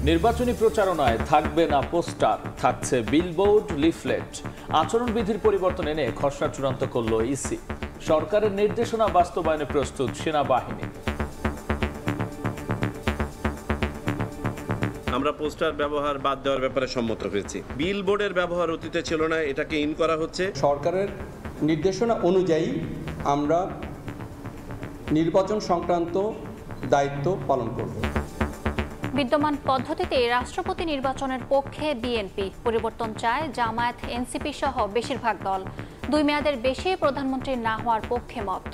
নির্বাচনী প্রচারণায় থাকবে না পোস্টার, থাকছে বিলবোর্ড, লিফলেট। আচরণবিধির পরিবর্তন এনে খসড়া চূড়ান্ত করল ইসি। সরকারের নির্দেশনা বাস্তবায়নে প্রস্তুত সেনাবাহিনী। আমরা পোস্টার ব্যবহার বাদ দেওয়ার ব্যাপারে সম্মত হয়েছি। বিলবোর্ডের ব্যবহার অতীতে ছিল না, এটাকে ইন করা হচ্ছে। সরকারের নির্দেশনা অনুযায়ী আমরা নির্বাচন সংক্রান্ত দায়িত্ব পালন করব। বিদ্যমান পদ্ধতিতে রাষ্ট্রপতি নির্বাচনের পক্ষে বিএনপি, পরিবর্তন চায় জামায়াত, এনসিপি সহ বেশিরভাগ দল। 2 মেয়াদের বেশি প্রধানমন্ত্রী না হওয়ার পক্ষে মত।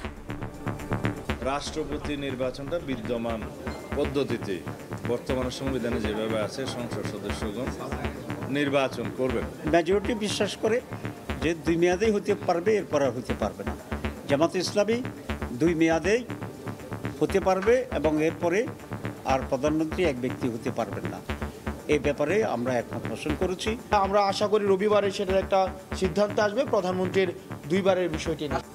রাষ্ট্রপতি নির্বাচনটা বিদ্যমান পদ্ধতিতে বর্তমান সংবিধানে যেভাবে আছে সংসদ সদস্যগণ নির্বাচন করবেন। মেজরিটি বিশ্বাস করে যে 2 মেয়াদেই হতে পারবে, এরপর আর হতে পারবে না। জামাত ইসলামী 2 মেয়াদেই হতে পারবে এবং এরপরে আর প্রধানমন্ত্রী এক ব্যক্তি হতে পারবেন না। এই ব্যাপারে আমরা একমত পোষণ করেছি। আমরা আশা করি রবিবারে সেটার একটা সিদ্ধান্ত আসবে প্রধানমন্ত্রীর 2 বারের বিষয়টি নিয়ে।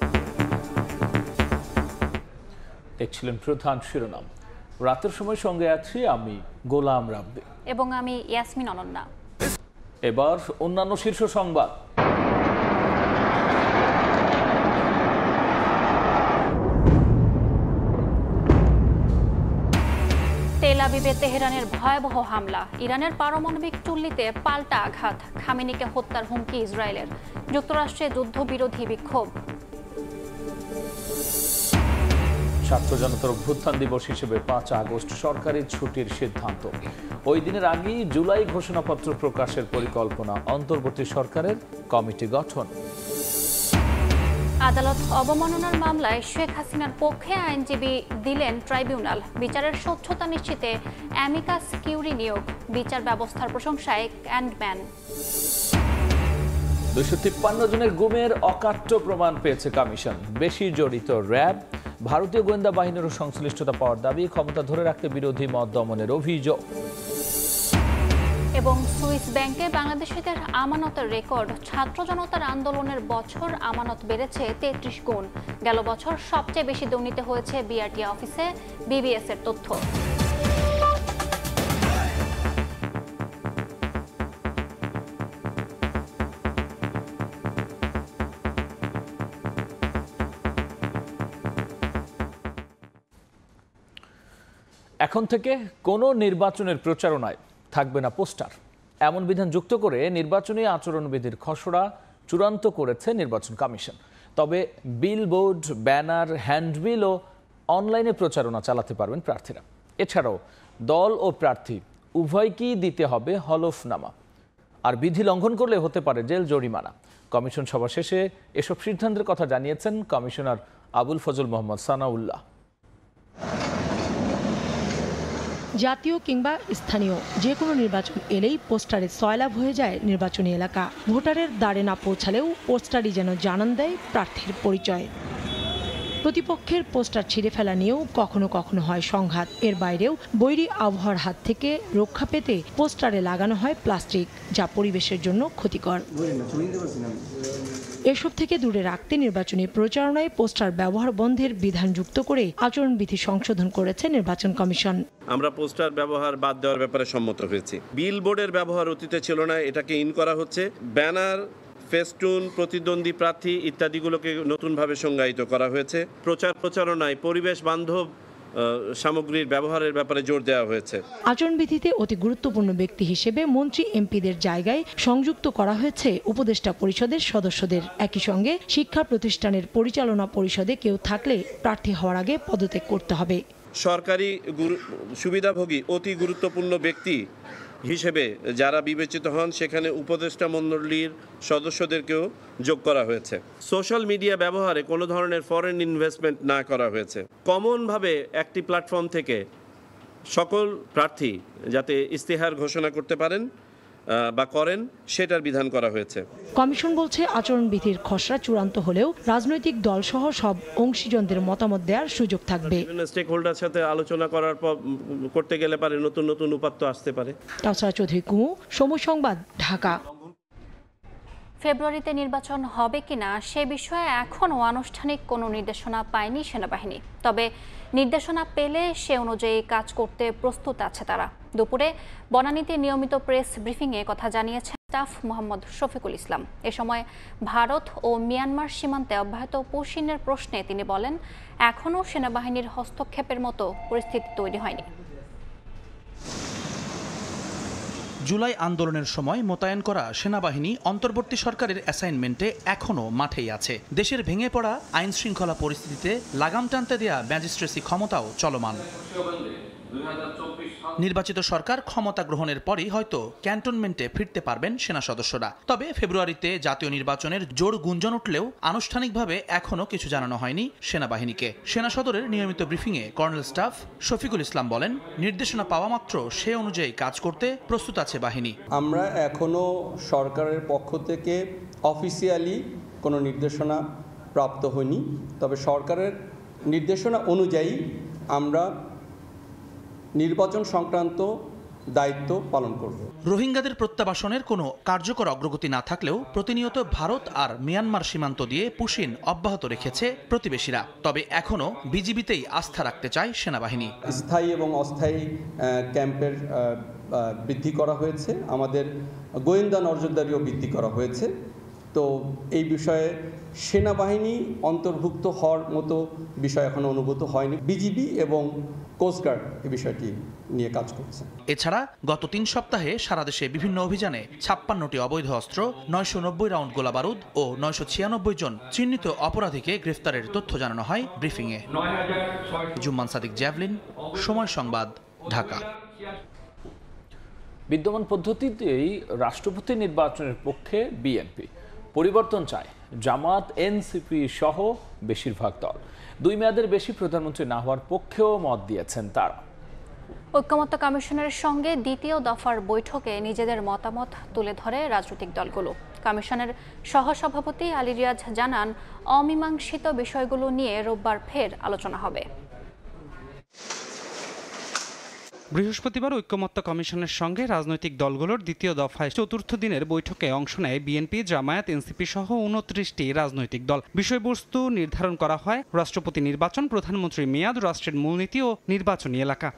দেখছিলেন প্রধান শিরোনাম। রাতের সময় সঙ্গে আছি আমি গোলাম রাব্বি এবং আমি ইয়াসমিন অনন্যা। এবার অন্যান্য শীর্ষ সংবাদ। তেল আবিবে তেহরানের ভয়াবহ হামলা, ইরানের পারমাণবিক চুল্লিতে পাল্টা আঘাত, খামেনিকে হত্যার হুমকি ইসরায়েলের, যুক্তরাষ্ট্রে যুদ্ধবিরোধী বিক্ষোভ। ছাত্র জনতার অভ্যুত্থান দিবস হিসেবে 5 আগস্ট সরকারি ছুটির সিদ্ধান্ত। ওই দিনের আগেই জুলাই ঘোষণাপত্র প্রকাশের পরিকল্পনা, অন্তর্বর্তী সরকারের কমিটি গঠন। আদালত অবমাননার মামলায় শেখ হাসিনার পক্ষে আইনজীবী দিলেন ট্রাইব্যুনাল, বিচারের স্বচ্ছতা নিশ্চিতে অ্যামিকাস কিউরি নিয়োগ, বিচার ব্যবস্থার প্রশংসায় ক্যান্ডম্যান। 253 জনের গুমের অকাট্য প্রমাণ পেয়েছে কমিশন। বেশি জড়িত র্যাব, ভারতীয় গোয়েন্দা বাহিনীরও সংশ্লিষ্টতা পাওয়ার দাবি, ক্ষমতা ধরে রাখতে বিরোধী মত দমনের অভিযোগ। এবং সুইস ব্যাংকে বাংলাদেশিদের আমানতের রেকর্ড, ছাত্র জনতার আন্দোলনের বছর আমানত বেড়েছে 33 গুণ। গেল বছর সবচেয়ে বেশি দুর্নীতি হয়েছে বিআরটি অফিসে, বিবিএস এর তথ্য। এখন থেকে কোনো নির্বাচনের প্রচারণায় থাকবে না পোস্টার, এমন বিধান যুক্ত করে নির্বাচনী আচরণবিধির খসড়া চূড়ান্ত করেছে নির্বাচন কমিশন। তবে বিলবোর্ড, ব্যানার, হ্যান্ডবিল ও অনলাইনে প্রচারণা চালাতে পারবেন প্রার্থীরা। এছাড়াও দল ও প্রার্থী উভয়কেই দিতে হবে হলফনামা, আর বিধি লঙ্ঘন করলে হতে পারে জেল জরিমানা। কমিশন সভা শেষে এসব সিদ্ধান্তের কথা জানিয়েছেন কমিশনার আবুল ফজল মোহাম্মদ সানাউল্লাহ। জাতীয় কিংবা স্থানীয় যে কোনো নির্বাচন এলেই পোস্টারে সয়লাভ হয়ে যায় নির্বাচনী এলাকা। ভোটারের দ্বারে না পৌঁছালেও পোস্টারই যেন জানান দেয় প্রার্থীর পরিচয়। প্রতিপক্ষের পোস্টার ছিঁড়ে ফেলা নিয়েও কখনো কখনো হয় সংঘাত। এর বাইরেও বৈরী আবহাওয়ার হাত থেকে রক্ষা পেতে পোস্টারে লাগানো হয় প্লাস্টিক, যা পরিবেশের জন্য ক্ষতিকর। এসব থেকে দূরে রাখতে নির্বাচনী প্রচারণায় পোস্টার ব্যবহার বন্ধের বিধান যুক্ত করে আচরণবিধি সংশোধন করেছে নির্বাচন কমিশন। আমরা পোস্টার ব্যবহার বাদ দেওয়ার ব্যাপারে সম্মত হয়েছি। বিলবোর্ডের ব্যবহার অতীতে ছিল না, এটাকে ইন করা হচ্ছে। ব্যানার, ফেস্টুন, প্রতিদ্বন্দ্বী প্রার্থী ইত্যাদিগুলোকে নতুনভাবে সংজ্ঞায়িত করা হয়েছে। প্রচারণায় পরিবেশ বান্ধব সামগ্রীর ব্যবহারের ব্যাপারে জোর দেওয়া হয়েছে। আচরণবিধিতে অতি গুরুত্বপূর্ণ ব্যক্তি হিসেবে মন্ত্রী, এমপিদের জায়গায় সংযুক্ত করা হয়েছে উপদেষ্টা পরিষদের সদস্যদের। একই সঙ্গে শিক্ষা প্রতিষ্ঠানের পরিচালনা পরিষদে কেউ থাকলে প্রার্থী হওয়ার আগে পদত্যাগ করতে হবে। সরকারি সুবিধাভোগী অতি গুরুত্বপূর্ণ ব্যক্তি হিসেবে যারা বিবেচিত হন, সেখানে উপদেষ্টা মণ্ডলীর সদস্যদেরকেও যোগ করা হয়েছে। সোশ্যাল মিডিয়া ব্যবহারে কোনো ধরনের ফরেন ইনভেস্টমেন্ট না করা হয়েছে। কমনভাবে একটি প্ল্যাটফর্ম থেকে সকল প্রার্থী যাতে ইস্তেহার ঘোষণা করতে পারেন বা করেন, সেটার বিধান করা হয়েছে। কমিশন বলছে আচরণবিধির খসড়া চূড়ান্ত হলেও রাজনৈতিক দলসহ সব অংশীজনদের মতামত দেওয়ার সুযোগ থাকবে। স্টেক হোল্ডার সাথে আলোচনা করার পর করতে গেলে পারে নতুন নতুন উপাত্ত আসতে পারে। কাউসারা চৌধুরী কুমু, সময় সংবাদ, ঢাকা। ফেব্রুয়ারিতে নির্বাচন হবে কিনা সে বিষয়ে এখনও আনুষ্ঠানিক কোনো নির্দেশনা পায়নি সেনাবাহিনী। তবে নির্দেশনা পেলে সে অনুযায়ী কাজ করতে প্রস্তুত আছে তারা। দুপুরে বনানীতে নিয়মিত প্রেস ব্রিফিংয়ে কথা জানিয়েছেন স্টাফ মোহাম্মদ শফিকুল ইসলাম। এ সময় ভারত ও মিয়ানমার সীমান্তে অব্যাহত পুশিনের প্রশ্নে তিনি বলেন, এখনও সেনাবাহিনীর হস্তক্ষেপের মতো পরিস্থিতি তৈরি হয়নি। জুলাই আন্দোলনের সময় মোতায়েন করা সেনাবাহিনী অন্তর্বর্তী সরকারের অ্যাসাইনমেন্টে এখনও মাঠেই আছে। দেশের ভেঙে পড়া আইন শৃঙ্খলা পরিস্থিতিতে লাগাম টানতে দেয়া ম্যাজিস্ট্রেসি ক্ষমতাও চলমান। নির্বাচিত সরকার ক্ষমতা গ্রহণের পরই হয়তো ক্যান্টনমেন্টে ফিরতে পারবেন সেনা সদস্যরা। তবে ফেব্রুয়ারিতে জাতীয় নির্বাচনের জোর গুঞ্জন উঠলেও আনুষ্ঠানিকভাবে এখনও কিছু জানানো হয়নি সেনাবাহিনীকে। সেনা সদরের নিয়মিত ব্রিফিংয়ে কর্নেল স্টাফ শফিকুল ইসলাম বলেন, নির্দেশনা পাওয়া মাত্র সে অনুযায়ী কাজ করতে প্রস্তুত আছে বাহিনী। আমরা এখনও সরকারের পক্ষ থেকে অফিসিয়ালি কোনো নির্দেশনা প্রাপ্ত হয়নি, তবে সরকারের নির্দেশনা অনুযায়ী আমরা নির্বাচন সংক্রান্ত দায়িত্ব পালন করব। রোহিঙ্গাদের প্রত্যাবাসনের কোনো কার্যকর অগ্রগতি না থাকলেও প্রতিনিয়ত ভারত আর মিয়ানমার সীমান্ত দিয়ে পুশিন অব্যাহত রেখেছে প্রতিবেশীরা। তবে এখনও বিজিবিতেই আস্থা রাখতে চায় সেনাবাহিনী। স্থায়ী এবং অস্থায়ী ক্যাম্পের বৃদ্ধি করা হয়েছে, আমাদের গোয়েন্দা নজরদারিও বৃদ্ধি করা হয়েছে। তো এই বিষয়ে সেনাবাহিনী অন্তর্ভুক্ত হওয়ার মতো বিষয় এখনো অনুভূত হয়নি। বিজিবি এবং কোস্টগার্ড এই বিষয়টি নিয়ে কাজ করছে। এছাড়া গত 3 সপ্তাহে সারা দেশে বিভিন্ন অভিযানে 56টি অবৈধ অস্ত্র, 990 রাউন্ড গোলাবারুদ ও 996 জন চিহ্নিত অপরাধীকে গ্রেফতারের তথ্য জানানো হয় ব্রিফিংয়ে। জুম্মান সাদিক, জ্যাভলিন, সময় সংবাদ, ঢাকা। বিদ্যমান পদ্ধতিতেই রাষ্ট্রপতি নির্বাচনের পক্ষে বিএনপি, পরিবর্তন চায় জামাত, এনসিপি সহ বেশিরভাগ দল। 2 মেয়াদের বেশি প্রধানমন্ত্রী না হওয়ার পক্ষেও মত দিয়েছেন তারা। ঐক্যমত্য কমিশনের সঙ্গে দ্বিতীয় দফার বৈঠকে নিজেদের মতামত তুলে ধরে রাজনৈতিক দলগুলো। কমিশনের সহসভাপতি আলী রিয়াজ জানান, অমীমাংসিত বিষয়গুলো নিয়ে রোববার ফের আলোচনা হবে। বৃহস্পতিবার ঐক্যমত্য কমিশনের সঙ্গে রাজনৈতিক দলগুলোর দ্বিতীয় দফায় 4র্থ দিনের বৈঠকে অংশ নেয় বিএনপি, জামায়াত, এনসিপি সহ 29টি রাজনৈতিক দল। বিষয়বস্তু নির্ধারণ করা হয় রাষ্ট্রপতি নির্বাচন, প্রধানমন্ত্রীর মেয়াদ, রাষ্ট্রের মূলনীতি ও নির্বাচনী এলাকা।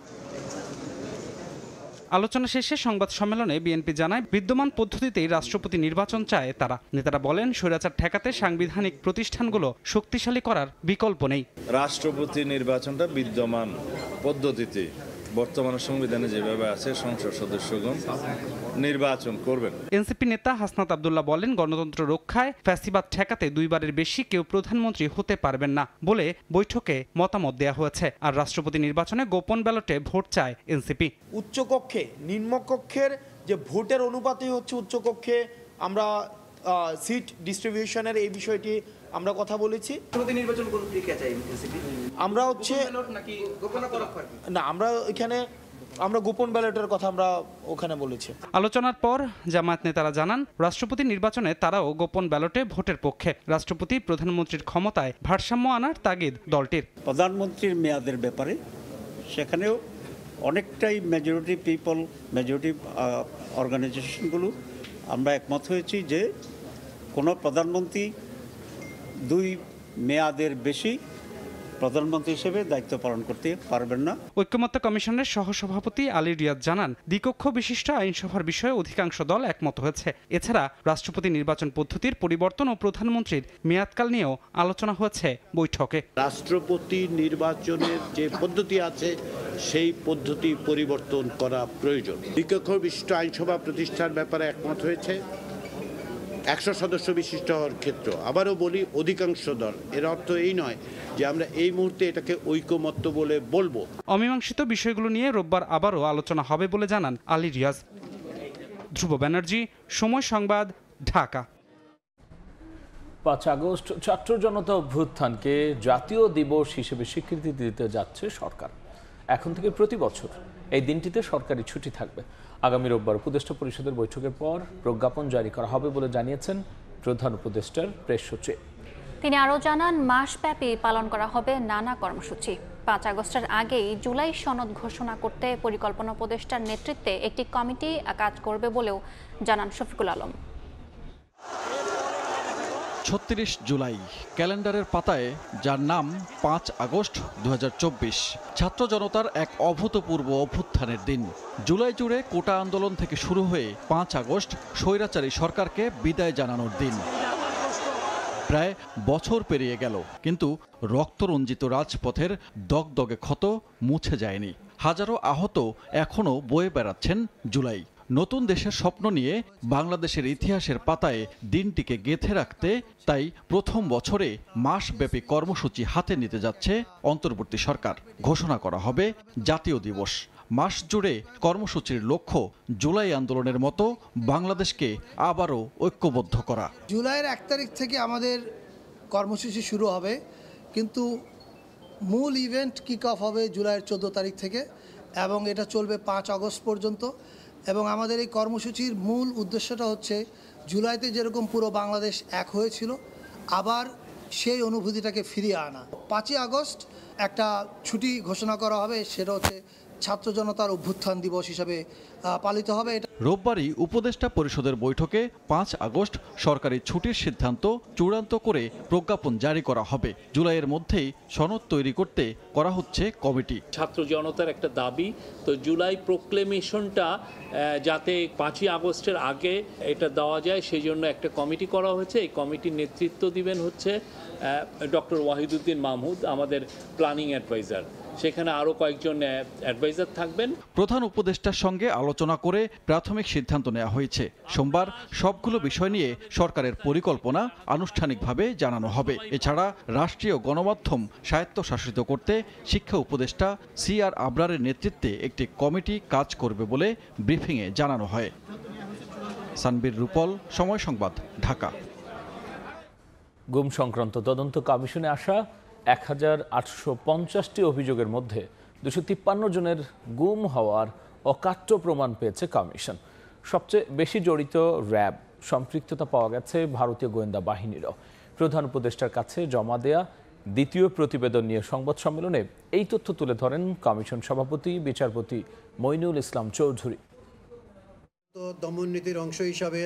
আলোচনা শেষে সংবাদ সম্মেলনে বিএনপি জানায়, বিদ্যমান পদ্ধতিতেই রাষ্ট্রপতি নির্বাচন চায় তারা। নেতারা বলেন, স্বৈরাচার ঠেকাতে সাংবিধানিক প্রতিষ্ঠানগুলো শক্তিশালী করার বিকল্প নেই। রাষ্ট্রপতি নির্বাচনটা বিদ্যমান পদ্ধতিতে বর্তমান সংবিধানে যেভাবে আছে সংসদ সদস্যগণ নির্বাচন করবেন। এনসিপি নেতা হাসনাত আব্দুল্লাহ বলেন, গণতন্ত্র রক্ষায় ফ্যাসিবাদ ঠেকাতে 2 বারের বেশি কেউ প্রধানমন্ত্রী হতে পারবেন না বলে বৈঠকে মতামত দেওয়া হয়েছে। আর রাষ্ট্রপতি নির্বাচনে গোপন ব্যালটে ভোট চায় এনসিপি। উচ্চকক্ষে নিম্নকক্ষের যে ভোটের অনুপাতই হচ্ছে উচ্চকক্ষে আমরা সিট ডিস্ট্রিবিউশনের এই বিষয়টি আমরা কথা বলেছি। আমরা হচ্ছে না, আমরা এখানে আমরা গোপন ব্যালটের কথা আমরা ওখানে বলেছি। আলোচনার পর জামায়াত নেতারা জানান, রাষ্ট্রপতি নির্বাচনে তারাও গোপন ব্যালটে ভোটের পক্ষে। রাষ্ট্রপতি প্রধানমন্ত্রীর ক্ষমতায় ভারসাম্য আনার তাগিদ দলটির। প্রধানমন্ত্রীর মেয়াদের ব্যাপারে সেখানেও অনেকটাই মেজরিটি অর্গানাইজেশনগুলো আমরা একমত হয়েছি যে কোনো প্রধানমন্ত্রী 2 মেয়াদের বেশি প্রধানমন্ত্রী হিসেবে দায়িত্ব পালন করতে পারবেন না। ঐক্যমত্য কমিশনের সহসভাপতি আলী রিয়াজ জানান, দ্বিকক্ষ বিশিষ্ট আইনসভার বিষয়ে অধিকাংশ দল একমত হয়েছে। এছাড়া রাষ্ট্রপতি নির্বাচন পদ্ধতির পরিবর্তন ও প্রধানমন্ত্রীর মেয়াদকাল নিয়েও আলোচনা হয়েছে বৈঠকে। রাষ্ট্রপতি নির্বাচনের যে পদ্ধতি আছে সেই পদ্ধতি পরিবর্তন করা প্রয়োজন। দ্বিকক্ষ বিশিষ্ট আইনসভা প্রতিষ্ঠার ব্যাপারে একমত হয়েছে। 100 সদস্য বিশিষ্ট হওয়ার ক্ষেত্র, আবারও বলি অধিকাংশ দল। এর অর্থ এই নয় যে আমরা এই মুহূর্তে এটাকে ঐকমত্য বলে বলবো। অমীমাংসিত বিষয়গুলো নিয়ে রোববার আবারও আলোচনা হবে বলে জানান আলী রিয়াজ। ধ্রুব ব্যানার্জি, সময় সংবাদ, ঢাকা। 5 আগস্ট ছাত্র জনতা অভ্যুত্থানকে জাতীয় দিবস হিসেবে স্বীকৃতি দিতে যাচ্ছে সরকার। এখন থেকে প্রতি বছর এই দিনটিতে সরকারি ছুটি থাকবে। আগামী রোববার উপদেষ্টা পরিষদের বৈঠকের পর প্রজ্ঞাপন জারি করা হবে বলে জানিয়েছেন প্রধান উপদেষ্টার প্রেস সচিব। তিনি আরও জানান, মাসব্যাপী পালন করা হবে নানা কর্মসূচি। 5 আগস্টের আগেই জুলাই সনদ ঘোষণা করতে পরিকল্পনা উপদেষ্টার নেতৃত্বে একটি কমিটি কাজ করবে বলেও জানান শফিকুল আলম। ৩৬ জুলাই ক্যালেন্ডারের পাতায় যার নাম ৫ আগস্ট ২০২৪। ছাত্র জনতার এক অভূতপূর্ব অভ্যুত্থানের দিন। জুলাই জুড়ে কোটা আন্দোলন থেকে শুরু হয়ে ৫ আগস্ট স্বৈরাচারী সরকারকে বিদায় জানানোর দিন। প্রায় বছর পেরিয়ে গেল, কিন্তু রক্তরঞ্জিত রাজপথের দগদগে ক্ষত মুছে যায়নি। হাজারো আহত এখনও বয়ে বেড়াচ্ছেন জুলাই। নতুন দেশের স্বপ্ন নিয়ে বাংলাদেশের ইতিহাসের পাতায় দিনটিকে গেঁথে রাখতে তাই প্রথম বছরে মাসব্যাপী কর্মসূচি হাতে নিতে যাচ্ছে অন্তর্বর্তী সরকার। ঘোষণা করা হবে জাতীয় দিবস। মাস জুড়ে কর্মসূচির লক্ষ্য জুলাই আন্দোলনের মতো বাংলাদেশকে আবারও ঐক্যবদ্ধ করা। জুলাইয়ের ১ তারিখ থেকে আমাদের কর্মসূচি শুরু হবে, কিন্তু মূল ইভেন্ট কিক অফ হবে জুলাইয়ের ১৪ তারিখ থেকে এবং এটা চলবে ৫ আগস্ট পর্যন্ত। এবং আমাদের এই কর্মসূচির মূল উদ্দেশ্যটা হচ্ছে জুলাইতে যেরকম পুরো বাংলাদেশ এক হয়েছিল আবার সেই অনুভূতিটাকে ফিরিয়ে আনা। ৫ই আগস্ট একটা ছুটি ঘোষণা করা হবে, সেটা হচ্ছে ছাত্র জনতার অভ্যুত্থান দিবস হিসাবে পালিত হবে। রোববারই উপদেষ্টা পরিষদের বৈঠকে ৫ আগস্ট সরকারি ছুটির সিদ্ধান্ত চূড়ান্ত করে প্রজ্ঞাপন জারি করা হবে। জুলাইয়ের মধ্যেই সনদ তৈরি করতে করা হচ্ছে কমিটি। ছাত্র জনতার একটা দাবি, তো জুলাই প্রোক্লেমেশনটা যাতে ৫ই আগস্টের আগে এটা দেওয়া যায় সেই জন্য একটা কমিটি করা হয়েছে। এই কমিটির নেতৃত্ব দিবেন হচ্ছে ডক্টর ওয়াহিদুদ্দিন মাহমুদ, আমাদের প্ল্যানিং অ্যাডভাইজার। সেখানে আরও কয়েকজন অ্যাডভাইজার থাকবেন। প্রধান উপদেষ্টার সঙ্গে আলোচনা করে প্রাথমিক সিদ্ধান্ত নেওয়া হয়েছে। সোমবার সবগুলো বিষয় নিয়ে সরকারের পরিকল্পনা আনুষ্ঠানিকভাবে জানানো হবে। এছাড়া রাষ্ট্রীয় গণমাধ্যম স্বায়ত্তশাসিত করতে শিক্ষা উপদেষ্টা CR আবরারের নেতৃত্বে একটি কমিটি কাজ করবে বলে ব্রিফিংয়ে জানানো হয়। সানবীর রূপল, সময় সংবাদ, ঢাকা। গুম সংক্রান্ত তদন্ত কমিশনে আসা ১,৮৫০টি অভিযোগের মধ্যে ২৫৩ জনের গুম হওয়ার অকাট্য প্রমাণ পেয়েছে কমিশন। সবচেয়ে বেশি জড়িত র্যাব, সম্পৃক্ততা পাওয়া গেছে ভারতীয় গোয়েন্দা বাহিনীরও। প্রধান উপদেষ্টার কাছে জমা দেয়া দ্বিতীয় প্রতিবেদন নিয়ে সংবাদ সম্মেলনে এই তথ্য তুলে ধরেন কমিশন সভাপতি বিচারপতি মইনুল ইসলাম চৌধুরী। দমন নীতির অংশ হিসাবে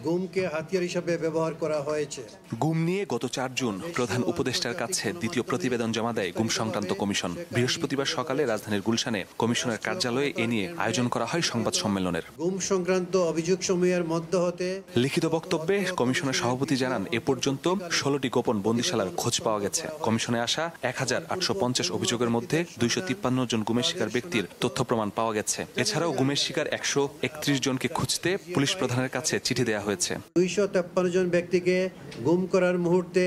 গুমকে হাতিয়ার হিসাবে ব্যবহার করা হয়েছে। গুম নিয়ে গত ৪ জুন প্রধান উপদেষ্টার কাছে দ্বিতীয় প্রতিবেদন জমা দেয় গুম সংক্রান্ত কমিশন। বৃহস্পতিবার সকালে রাজধানীর গুলশানে কমিশনের কার্যালয়ে এ নিয়ে আয়োজন করা হয় সংবাদ সম্মেলনের। গুম সংক্রান্ত অভিযোগ সমূহের মধ্যে হতে লিখিত বক্তব্যে কমিশনের সভাপতি জানান, এ পর্যন্ত ১৬টি গোপন বন্দিশালার খোঁজ পাওয়া গেছে। কমিশনে আসা ১,৮৫০ অভিযোগের মধ্যে ২৫৩ জন গুমের শিকার ব্যক্তির তথ্য প্রমাণ পাওয়া গেছে। এছাড়াও গুমের শিকার ১৩১ জনকে খুঁজতে পুলিশ প্রধানের কাছে চিঠি দেয়া হয়েছে। ২৫৩ জন ব্যক্তিকে গুম করার মুহূর্তে,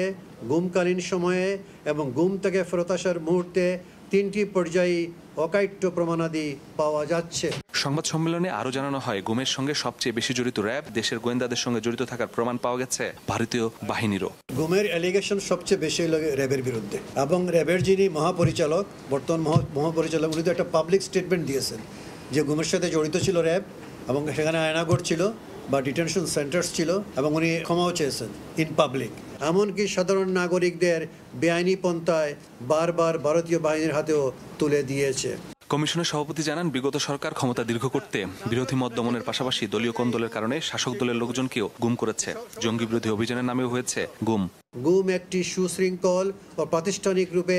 গুমকালীন সময়ে এবং গুম থেকে ফেরত আসার মুহূর্তে ৩টি পর্যায়ে অকাট্য প্রমাণাদি পাওয়া যাচ্ছে। সংবাদ সম্মেলনে আরও জানানো হয়, গুমের সঙ্গে সবচেয়ে বেশি জড়িত র্যাব, দেশের গোয়েন্দাদের সঙ্গে জড়িত থাকার প্রমাণ পাওয়া গেছে ভারতীয় বাহিনীরও। গুমের অ্যালিগেশন সবচেয়ে বেশি র্যাবের বিরুদ্ধে, এবং র্যাবের যিনি মহাপরিচালক, বর্তমান মহাপরিচালক, উনি তো একটা পাবলিক স্টেটমেন্ট দিয়েছেন যে গুমের সাথে জড়িত ছিল র্যাব এবং সেখানে আয়নাগর ছিল বা ডিটেনশন সেন্টার্স ছিল, এবং উনি ক্ষমাও চেয়েছেন ইন পাবলিক। এমনকি সাধারণ নাগরিকদের বেআইনি পন্থায় বারবার ভারতীয় বাহিনীর হাতেও তুলে দিয়েছে। কমিশনের সভাপতি জানান, বিগত সরকার ক্ষমতা দীর্ঘ করতে বিরোধী মত দমনের পাশাপাশি দলীয় কোন্দলের কারণে শাসক দলের লোকজনকেও গুম করেছে। জঙ্গি বিরোধী অভিযানের নামেও হয়েছে গুম। গুম একটি সুশৃঙ্খল ও প্রাতিষ্ঠানিক রূপে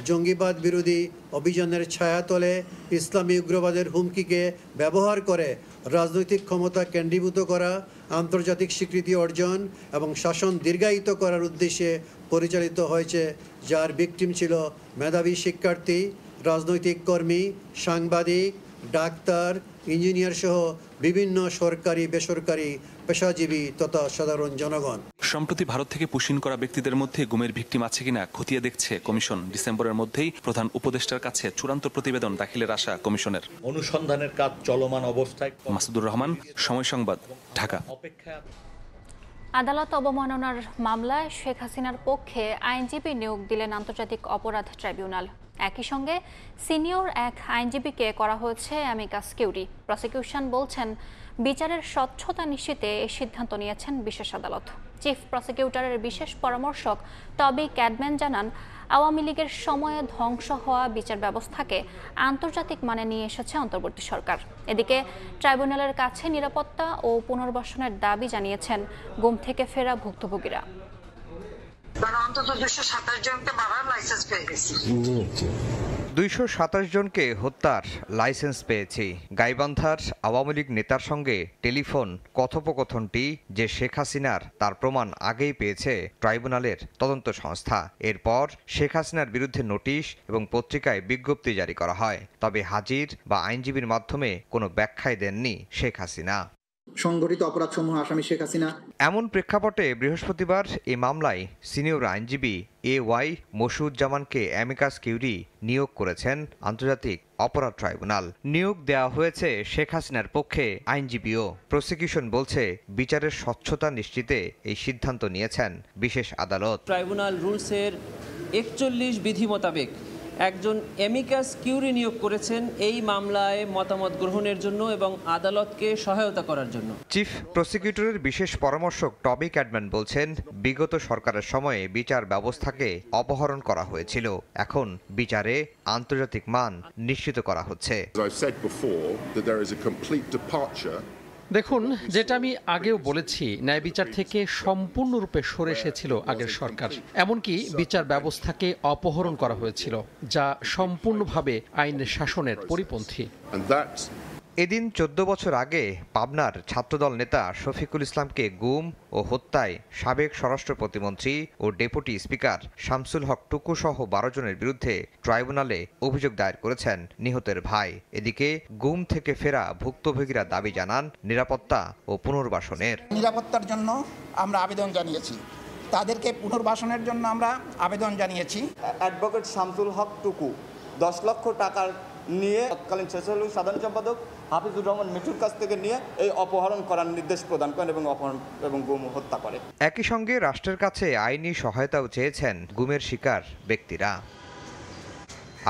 জঙ্গিবাদ বিরোধী অভিযানের ছায়াতলে ইসলামী উগ্রবাদের হুমকিকে ব্যবহার করে রাজনৈতিক ক্ষমতা কেন্দ্রীভূত করা, আন্তর্জাতিক স্বীকৃতি অর্জন এবং শাসন দীর্ঘায়িত করার উদ্দেশ্যে পরিচালিত হয়েছে, যার ভিকটিম ছিল মেধাবী শিক্ষার্থী, রাজনৈতিক কর্মী, সাংবাদিক, ডাক্তার, ইঞ্জিনিয়ার সহ বিভিন্ন সরকারি বেসরকারি পেশাজীবী তথা সাধারণ জনগণ। সম্প্রতি ভারত থেকে পুশিন করা ব্যক্তিদের মধ্যে গুমের ভিকটিম আছে কিনা খতিয়ে দেখছে কমিশন। ডিসেম্বরের মধ্যেই প্রধান উপদেষ্টার কাছে চূড়ান্ত প্রতিবেদন দাখিলের আশা কমিশনের। অনুসন্ধানের কাজ চলমান অবস্থায়। মাসুদুর রহমান, সময় সংবাদ, ঢাকা। আদালত অবমাননার মামলায় শেখ হাসিনার পক্ষে আইনজীবী নিয়োগ দিলেন আন্তর্জাতিক অপরাধ ট্রাইব্যুনাল। একই সঙ্গে সিনিয়র এক আইনজীবীকে করা হয়েছে অ্যামিকাস কিউরি। প্রসিকিউশন বলছেন, বিচারের স্বচ্ছতা নিশ্চিতে এই সিদ্ধান্ত নিয়েছেন বিশেষ আদালত। চিফ প্রসিকিউটরের বিশেষ পরামর্শক টবি ক্যাডম্যান জানান, আওয়ামী লীগের সময়ে ধ্বংস হওয়া বিচার ব্যবস্থাকে আন্তর্জাতিক মানে নিয়ে এসেছে অন্তর্বর্তী সরকার। এদিকে ট্রাইব্যুনালের কাছে নিরাপত্তা ও পুনর্বাসনের দাবি জানিয়েছেন গুম থেকে ফেরা ভুক্তভোগীরা। মানে অন্তত 227 জনকে মারার লাইসেন্স পেয়ে গেছি। 227 জনকে হত্যার লাইসেন্স পেয়েছি। গাইবান্ধার আওয়ামী লীগ নেতার সঙ্গে টেলিফোন কথোপকথনটি যে শেখ হাসিনার তার প্রমাণ আগেই পেয়েছে ট্রাইব্যুনালের তদন্ত সংস্থা। এরপর শেখ হাসিনার বিরুদ্ধে নোটিশ এবং পত্রিকায় বিজ্ঞপ্তি জারি করা হয়। তবে হাজির বা আইনজীবীর মাধ্যমে কোনো ব্যাখ্যাই দেননি শেখ হাসিনা। সংগঠিত অপরাধসমূহ আসামি শেখ হাসিনা। এমন প্রেক্ষাপটে বৃহস্পতিবার এই মামলায় সিনিয়র আইনজীবী AY মসিউজ্জামানকে অ্যামিকাস কিউরি নিয়োগ করেছেন আন্তর্জাতিক অপরাধ ট্রাইব্যুনাল। নিয়োগ দেওয়া হয়েছে শেখ হাসিনার পক্ষে আইনজীবীও। প্রসিকিউশন বলছে বিচারের স্বচ্ছতা নিশ্চিতে এই সিদ্ধান্ত নিয়েছেন বিশেষ আদালত। ট্রাইব্যুনাল রুলসের 41 বিধি মোতাবেক একজন অ্যামিকাস কিউরি নিয়োগ করেছেন এই মামলায় মতামত গ্রহণের জন্য এবং আদালতকে সহায়তা করার জন্য। চিফ প্রসিকিউটরের বিশেষ পরামর্শক টবি ক্যাডম্যান বলছেন, বিগত সরকারের সময়ে বিচার ব্যবস্থাকে অপহরণ করা হয়েছিল। এখন বিচারে আন্তর্জাতিক মান নিশ্চিত করা হচ্ছে। দেখুন, যেটা আমি আগেও বলেছি, ন্যায় বিচার থেকে সম্পূর্ণরূপে সরে এসেছিল আগের সরকার। এমনকি বিচার ব্যবস্থাকে অপহরণ করা হয়েছিল, যা সম্পূর্ণভাবে আইনের শাসনের পরিপন্থী। এদিন 14 বছর আগে পাবনার ছাত্রদল নেতা শফিকুল ইসলামকে গুম ও হত্যায় সাবেক স্বরাষ্ট্র প্রতিমন্ত্রী ও ডেপুটি স্পিকার শামসুল হক টুকু সহ 12 জনের বিরুদ্ধে ট্রাইব্যুনালে অভিযোগ দায়ের করেছেন নিহতের ভাই। এদিকে গুম থেকে ফেরা ভুক্তভোগীরা দাবি জানান নিরাপত্তা ও পুনর্বাসনের। নিরাপত্তার জন্য আমরা আবেদন জানিয়েছি, তাদেরকে পুনর্বাসনের জন্য আমরা আবেদন জানিয়েছি। অ্যাডভোকেট শামসুল হক টুকু 10 লক্ষ টাকার নিয়ে তৎকালীন সাধারণ সম্পাদক হাফিজুর রহমান মিঠুর কাছ থেকে নিয়ে এই অপহরণ করার নির্দেশ প্রদান করেন এবং অপহরণ এবং গুম হত্যা করে। একই সঙ্গে রাষ্ট্রের কাছে আইনি সহায়তাও চেয়েছেন গুমের শিকার ব্যক্তিরা।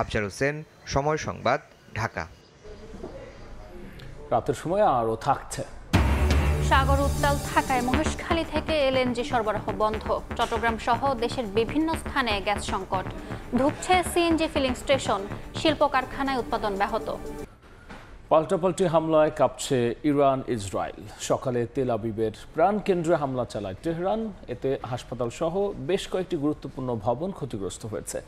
আফজাল হোসেন, সময় সংবাদ, ঢাকা। রাতের সময় আরও থাকছে। সাগর উত্তাল থাকায় মহেশখালী থেকে এলএনজি সরবরাহ বন্ধ। চট্টগ্রাম সহ দেশের বিভিন্ন স্থানে গ্যাস সংকট। ধুঁকছে সিএনজি ফিলিং স্টেশন। শিল্প কারখানায় উৎপাদন ব্যাহত। পাল্টাপাল্টি হামলায় কাঁপছে ইরান ইসরায়েল। সকালে তেল আবিবের প্রাণকেন্দ্রে হামলা চালায় তেহরান। এতে হাসপাতাল সহ বেশ কয়েকটি গুরুত্বপূর্ণ ভবন ক্ষতিগ্রস্ত হয়েছে।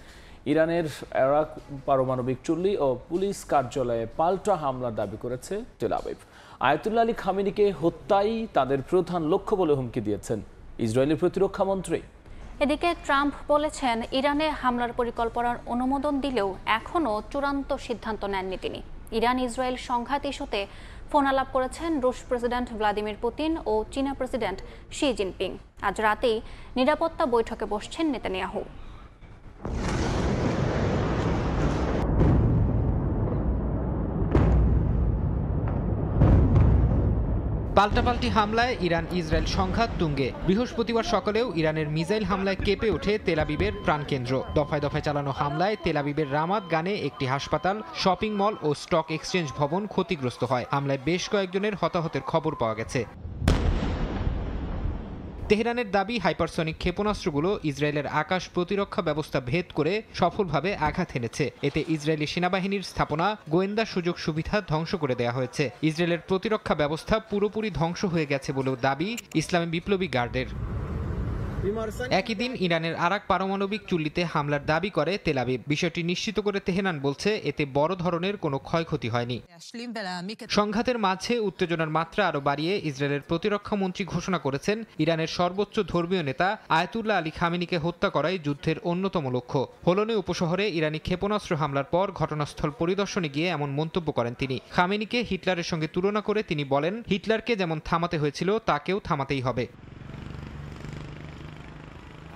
ইরানের এরাক পারমাণবিক চুল্লি ও পুলিশ কার্যালয়ে পাল্টা হামলার দাবি করেছে তেল আবিব। আয়াতুল্লাহ আলী খামেনিকে হত্যাই তাদের প্রধান লক্ষ্য বলে হুমকি দিয়েছেন ইসরায়েলি প্রতিরক্ষা মন্ত্রী। এদিকে ট্রাম্প বলেছেন, ইরানে হামলার পরিকল্পনার অনুমোদন দিলেও এখনও চূড়ান্ত সিদ্ধান্ত নেননি তিনি। ইরান ইসরায়েল সংঘাত ইস্যুতে ফোন আলাপ করেছেন রুশ প্রেসিডেন্ট ভ্লাদিমির পুতিন ও চীনা প্রেসিডেন্ট শি জিনপিং। আজ রাতেই নিরাপত্তা বৈঠকে বসছেন নেতানিয়াহু। পাল্টাপাল্টি হামলায় ইরান ইসরায়েল সংঘাত তুঙ্গে। বৃহস্পতিবার সকালেও ইরানের মিসাইল হামলায় কেঁপে ওঠে তেল আবিবের প্রাণকেন্দ্র। দফায় দফায় চালানো হামলায় তেল আবিবের রামাত গানে একটি হাসপাতাল, শপিং মল ও স্টক এক্সচেঞ্জ ভবন ক্ষতিগ্রস্ত হয়। হামলায় বেশ কয়েকজনের হতাহতের খবর পাওয়া গেছে। তেহরানের দাবি, হাইপারসনিক ক্ষেপণাস্ত্রগুলো ইসরায়েলের আকাশ প্রতিরক্ষা ব্যবস্থা ভেদ করে সফলভাবে আঘাত এনেছে। এতে ইসরায়েলি সেনাবাহিনীর স্থাপনা, গোয়েন্দা সুযোগ সুবিধা ধ্বংস করে দেওয়া হয়েছে। ইসরায়েলের প্রতিরক্ষা ব্যবস্থা পুরোপুরি ধ্বংস হয়ে গেছে বলেও দাবি ইসলামী বিপ্লবী গার্ডের। একই দিন ইরানের আরাক পারমাণবিক চুল্লিতে হামলার দাবি করে তেল আবিব। বিষয়টি নিশ্চিত করে তেহরান বলছে, এতে বড় ধরনের কোনো ক্ষয়ক্ষতি হয়নি। সংঘাতের মাঝে উত্তেজনার মাত্রা আরও বাড়িয়ে ইসরায়েলের প্রতিরক্ষা মন্ত্রী ঘোষণা করেছেন, ইরানের সর্বোচ্চ ধর্মীয় নেতা আয়াতুল্লাহ আলী খামেনিকে হত্যা করাই যুদ্ধের অন্যতম লক্ষ্য। হোলনে উপশহরে ইরানি ক্ষেপণাস্ত্র হামলার পর ঘটনাস্থল পরিদর্শনে গিয়ে এমন মন্তব্য করেন তিনি। খামেনিকে হিটলারের সঙ্গে তুলনা করে তিনি বলেন, হিটলারকে যেমন থামাতে হয়েছিল তাকেও থামাতেই হবে।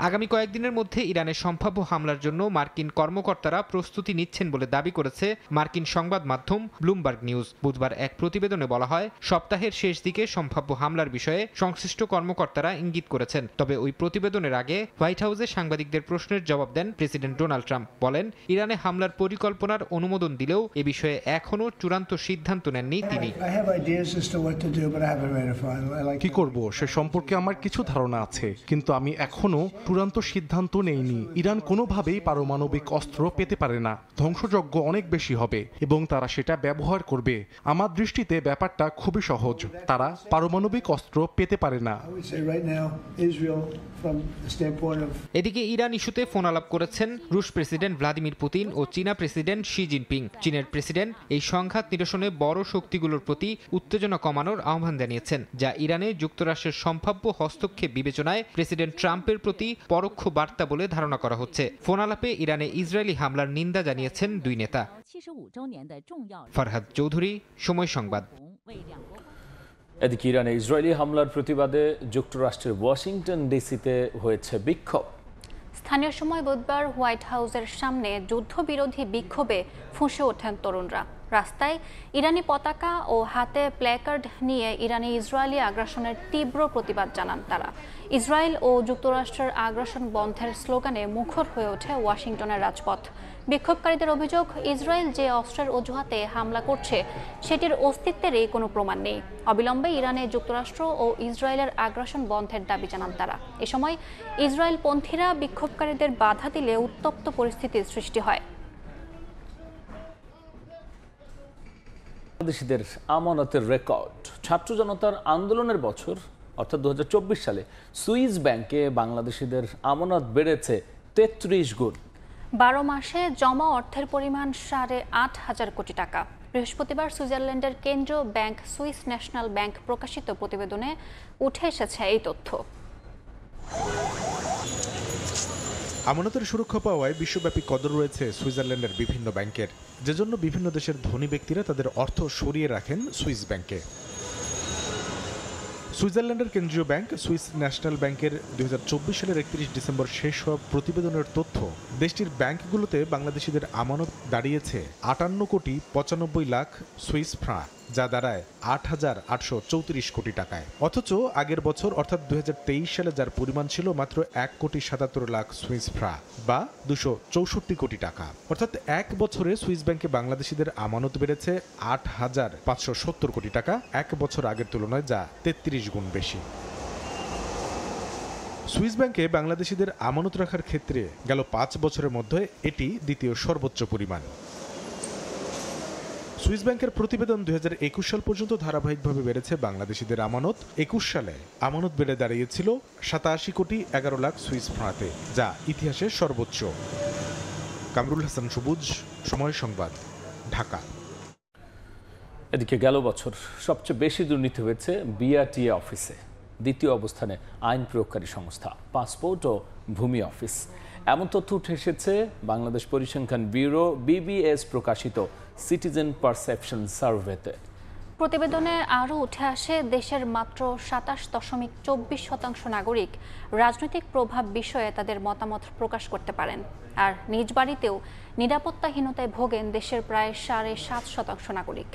আগামী কয়েকদিনের মধ্যে ইরানের সম্ভাব্য হামলার জন্য মার্কিন কর্মকর্তারা প্রস্তুতি নিচ্ছেন বলে দাবি করেছে মার্কিন সংবাদ মাধ্যম ব্লুমবার্গ নিউজ। বুধবার এক প্রতিবেদনে বলা হয়, সপ্তাহের শেষ দিকে সম্ভাব্য হামলার বিষয়ে সংশ্লিষ্ট কর্মকর্তারা ইঙ্গিত করেছেন। তবে ওই প্রতিবেদনের আগে হোয়াইট হাউসে সাংবাদিকদের প্রশ্নের জবাব দেন প্রেসিডেন্ট ডোনাল্ড ট্রাম্প। বলেন, ইরানে হামলার পরিকল্পনার অনুমোদন দিলেও এ বিষয়ে এখনও চূড়ান্ত সিদ্ধান্ত নেননি তিনি। কি করব সে সম্পর্কে আমার কিছু ধারণা আছে, কিন্তু আমি এখনো চূড়ান্ত সিদ্ধান্ত নেয়নি। ইরান কোনোভাবেই পারমাণবিক অস্ত্র পেতে পারে না, ধ্বংসযজ্ঞ অনেক বেশি হবে এবং তারা সেটা ব্যবহার করবে। আমার দৃষ্টিতে ব্যাপারটা খুবই সহজ, তারা পারমাণবিক অস্ত্র পেতে পারে না। এদিকে ইরান ইস্যুতে ফোন আলাপ করেছেন রুশ প্রেসিডেন্ট ভ্লাদিমির পুতিন ও চীনা প্রেসিডেন্ট শি জিনপিং। চীনের প্রেসিডেন্ট এই সংঘাত নিরসনে বড় শক্তিগুলোর প্রতি উত্তেজনা কমানোর আহ্বান জানিয়েছেন, যা ইরানে যুক্তরাষ্ট্রের সম্ভাব্য হস্তক্ষেপ বিবেচনায় প্রেসিডেন্ট ট্রাম্পের প্রতি পরোক্ষ বার্তা বলে ধারণা করা হচ্ছে। ফোন আলাপে ইরানে ইসরায়েলি হামলার নিন্দা জানিয়েছেন দুই নেতা। ফারহাদ চৌধুরী, সময় সংবাদ। এদিকে ইরানে ইসরায়েলি হামলার প্রতিবাদে যুক্তরাষ্ট্রের ওয়াশিংটন ডিসিতে হয়েছে বিক্ষোভ। স্থানীয় সময় বুধবার হোয়াইট হাউসের সামনে যুদ্ধবিরোধী বিক্ষোভে ফুঁসে ওঠেন তরুণরা। রাস্তায় ইরানি পতাকা ও হাতে প্ল্যাকার্ড নিয়ে ইরানি ইসরায়েলি আগ্রাসনের তীব্র প্রতিবাদ জানান তারা। ইসরায়েল ও যুক্তরাষ্ট্রের আগ্রাসন বন্ধের স্লোগানে মুখর হয়ে ওঠে ওয়াশিংটনের রাজপথ। বিক্ষোভকারীদের অভিযোগ, ইসরায়েল যে অস্ত্রের অজুহাতে হামলা করছে সেটির অস্তিত্বেরই কোনো প্রমাণ নেই। অবিলম্বে ইরানে যুক্তরাষ্ট্র ও ইসরায়েলের আগ্রাসন বন্ধের দাবি জানান তারা। এ সময় ইসরায়েলপন্থীরা বিক্ষোভকারীদের বাধা দিলে উত্তপ্ত পরিস্থিতির সৃষ্টি হয়। বাংলাদেশিদের আমানতের রেকর্ড। ছাত্র জনতার আন্দোলনের বছর অর্থাৎ 2024 সালে সুইস ব্যাংকে বাংলাদেশিদের আমানত বেড়েছে 33 গুণ। 12 মাসে জমা অর্থের পরিমাণ 8.5 কোটি টাকা। বৃহস্পতিবার সুইজারল্যান্ডের কেন্দ্রীয় ব্যাংক সুইস ন্যাশনাল ব্যাংক প্রকাশিত প্রতিবেদনে উঠে এসেছে এই তথ্য। আমানতের সুরক্ষা পাওয়ায় বিশ্বব্যাপী কদর রয়েছে সুইজারল্যান্ডের বিভিন্ন ব্যাংকের, যে জন্য বিভিন্ন দেশের ধনী ব্যক্তিরা তাদের অর্থ সরিয়ে রাখেন সুইস ব্যাংকে। সুইজারল্যান্ডের কেন্দ্রীয় ব্যাংক সুইস ন্যাশনাল ব্যাংকের 2024 সালের 31 ডিসেম্বর শেষ হওয়া প্রতিবেদনের তথ্য, দেশটির ব্যাংকগুলোতে বাংলাদেশিদের আমানত দাঁড়িয়েছে 58,95,00,000 সুইস ফ্রাঁ, যা দাঁড়ায় 8,834 কোটি টাকায়। অথচ আগের বছর অর্থাৎ 2023 সালে যার পরিমাণ ছিল মাত্র 1,77,00,000 সুইস ফ্রাঁ বা 264 কোটি টাকা। অর্থাৎ এক বছরে সুইস ব্যাংকে বাংলাদেশিদের আমানত বেড়েছে 8,570 কোটি টাকা, এক বছর আগের তুলনায়, যা 33 গুণ বেশি। সুইস ব্যাংকে বাংলাদেশিদের আমানত রাখার ক্ষেত্রে গেল 5 বছরের মধ্যে এটি দ্বিতীয় সর্বোচ্চ পরিমাণ। সুইস ব্যাংকের প্রতিবেদন 2021 সাল পর্যন্ত ধারাবাহিকভাবে বেড়েছে বাংলাদেশিদের আমানত। 21 সালে আমানত বেড়ে দাঁড়িয়েছিল 87,11,00,000 সুইস ফ্রাঁতে, যা ইতিহাসের সর্বোচ্চ। কামরুল হাসান সবুজ, সময় সংবাদ, ঢাকা। এদিকে গেল বছর সবচেয়ে বেশি দুর্নীতি হয়েছে বিআরটিএ অফিসে। দ্বিতীয় অবস্থানে আইন প্রয়োগকারী সংস্থা, পাসপোর্ট ও ভূমি অফিস। এমন তথ্য উঠে এসেছে বাংলাদেশ পরিসংখ্যান ব্যুরো বিবিএস প্রকাশিত সিটিজেন পারসেপশন সার্ভেতে। প্রতিবেদনে আরও উঠে আসে, দেশের মাত্র 27.24% নাগরিক রাজনৈতিক প্রভাব বিষয়ে তাদের মতামত প্রকাশ করতে পারেন। আর নিজ বাড়িতেও নিরাপত্তাহীনতায় ভোগেন দেশের প্রায় 7.5% নাগরিক।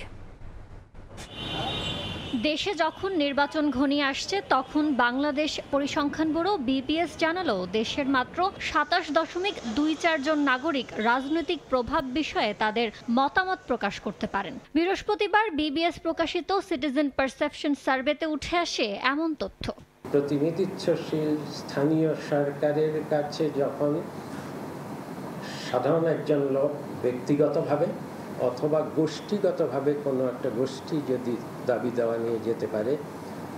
দেশে যখন নির্বাচন ঘনিয়ে আসছে তখন বাংলাদেশ পরিসংখ্যান ব্যুরো বিবিএস জানালো, দেশের মাত্র 27.24 জন নাগরিক রাজনৈতিক প্রভাব বিষয়ে তাদের মতামত প্রকাশ করতে পারেন। বৃহস্পতিবার বিবিএস প্রকাশিত সিটিজেন পারসেপশন সার্ভেতে উঠে আসে এমন তথ্য। প্রতিনিধিত্বশীল স্থানীয় সরকারের কাছে যখন সাধারণ একজন লোক ব্যক্তিগতভাবে অথবা গোষ্ঠীগতভাবে কোনো একটা গোষ্ঠী যদি দাবি দেওয়া নিয়ে যেতে পারে,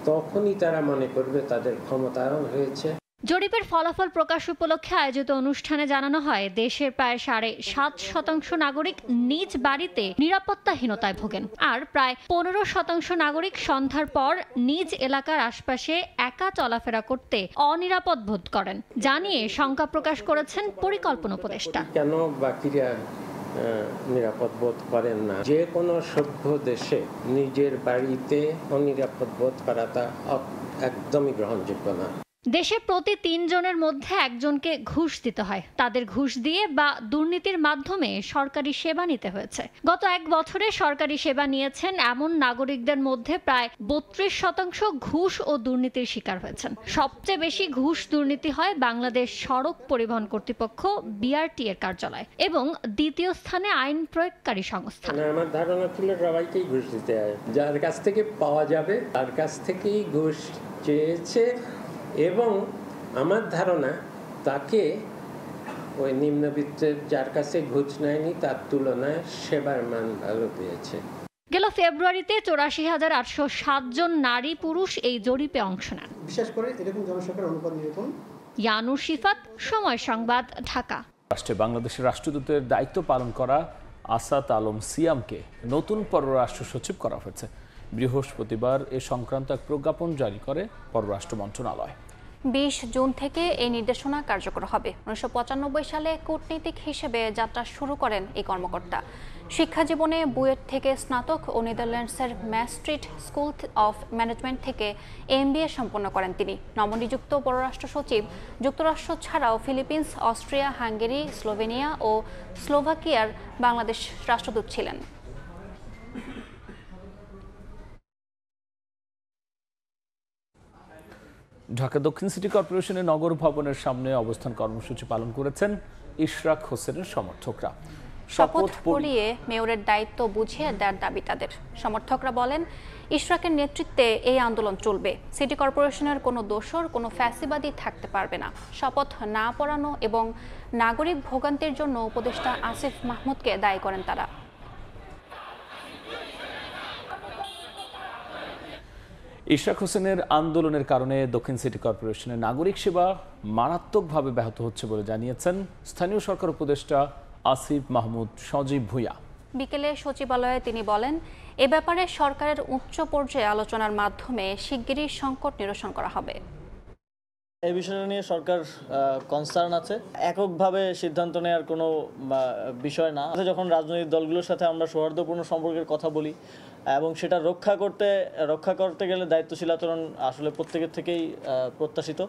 তখনই তারা মনে করবে তাদের ক্ষমতায়ন হয়েছে। জরিপের ফলাফল প্রকাশ উপলক্ষে আয়োজিত অনুষ্ঠানে জানানো হয়, দেশের প্রায় 7.5% নাগরিক নিজ বাড়িতে নিরাপত্তাহীনতায় ভোগেন, আর প্রায় 15% নাগরিক সন্ধ্যার পর নিজ এলাকার আশপাশে একা চলাফেরা করতে অনিরাপদ বোধ করেন। জানিয়ে শঙ্কা প্রকাশ করেছেন পরিকল্পনা উপদেষ্টা। কেন বাকিরা নিরাপদ বোধ করেন না? যে কোনো সভ্য দেশে নিজের বাড়িতে অনিরাপদ বোধ করাটা একদমই গ্রহণযোগ্য না। দেশে প্রতি 3 জনের মধ্যে একজনকে ঘুষ দিতে হয়। তাদের ঘুষ দিয়ে বা দুর্নীতির মাধ্যমে সরকারি সেবা নিতে হয়েছে। গত 1 বছরে সরকারি সেবা নিয়েছেন এমন নাগরিকদের মধ্যে প্রায় 32% ঘুষ ও দুর্নীতির শিকার হয়েছেন। সবচেয়ে বেশি ঘুষ দুর্নীতি হয় বাংলাদেশ সড়ক পরিবহন কর্তৃপক্ষ বিআরটিএ এর কার্যালয় এবং দ্বিতীয় স্থানে আইন প্রয়োগকারী সংস্থা। আমার ধারণা ছিল সবাইকেই ঘুষ দিতে হয়, যার কাছ থেকে পাওয়া যাবে তার কাছ থেকেই ঘুষ চেয়েছে। এবং আমার ধারণা তাকে ওই নিম্নবিত্তের যার কাছে ঘুষ নেয়নি তার তুলনায় সেবার মান ভালো পেয়েছে। গেল ফেব্রুয়ারিতে ৮৪,৮০৭ জন নারী পুরুষ এই জরিপে অংশ নেন। বিশেষ করে এরকম জনসংখ্যার অনুপাত নিরূপণ। ইয়ানুর শিফাত, সময় সংবাদ, ঢাকা। রাষ্ট্রে বাংলাদেশের রাষ্ট্রদূতের দায়িত্ব পালন করা আসাদ আলম সিয়ামকে নতুন পররাষ্ট্র সচিব করা হয়েছে। বৃহস্পতিবার এ সংক্রান্ত এক প্রজ্ঞাপন জারি করে পররাষ্ট্র মন্ত্রণালয়। ২০ জুন থেকে এই নির্দেশনা কার্যকর হবে। ১৯৯৫ সালে কূটনীতিক হিসেবে যাত্রা শুরু করেন এই কর্মকর্তা। শিক্ষা জীবনে বুয়েট থেকে স্নাতক ও নেদারল্যান্ডসের ম্যাস্ট্রিট স্কুল অফ ম্যানেজমেন্ট থেকে MBA সম্পন্ন করেন তিনি। নবনিযুক্ত পররাষ্ট্র সচিব যুক্তরাষ্ট্র ছাড়াও ফিলিপিন্স, অস্ট্রিয়া, হাঙ্গেরি, স্লোভেনিয়া ও স্লোভাকিয়ার বাংলাদেশ রাষ্ট্রদূত ছিলেন। ঢাকা দক্ষিণ সিটি কর্পোরেশনের নগর ভবনের সামনে অবস্থান কর্মসূচি পালন করেছেন ইশরাক হোসেনের সমর্থকরা। শপথ পড়িয়ে মেয়রের দায়িত্ব বুঝিয়ে দেওয়ার দাবি তাদের। সমর্থকরা বলেন, ইশরাকের নেতৃত্বে এই আন্দোলন চলবে। সিটি কর্পোরেশনের কোনো দোসর, কোনো ফ্যাসিবাদী থাকতে পারবে না। শপথ না পড়ানো এবং নাগরিক ভোগান্তির জন্য উপদেষ্টা আসিফ মাহমুদকে দায়ী করেন তারা। ইশরাক হোসেনের আন্দোলনের কারণে দক্ষিণ সিটি কর্পোরেশনের নাগরিক সেবা মারাত্মকভাবে ব্যাহত হচ্ছে বলে জানিয়েছেন স্থানীয় সরকার উপদেষ্টা আসিফ মাহমুদ সজীব ভুঁইয়া। বিকেলে সচিবালয়ে তিনি বলেন, এ ব্যাপারে সরকারের উচ্চ পর্যায়ে আলোচনার মাধ্যমে শিগগিরই সংকট নিরসন করা হবে। এই বিষয়টা নিয়ে সরকার কনসার্ন আছে। এককভাবে সিদ্ধান্ত নেওয়ার কোনো বিষয় না। যখন রাজনৈতিক দলগুলোর সাথে আমরা সৌহার্দ্যপূর্ণ সম্পর্কের কথা বলি এবং সেটা রক্ষা করতে গেলে দায়িত্বশীল আচরণ আসলে প্রত্যেকের থেকেই প্রত্যাশিত।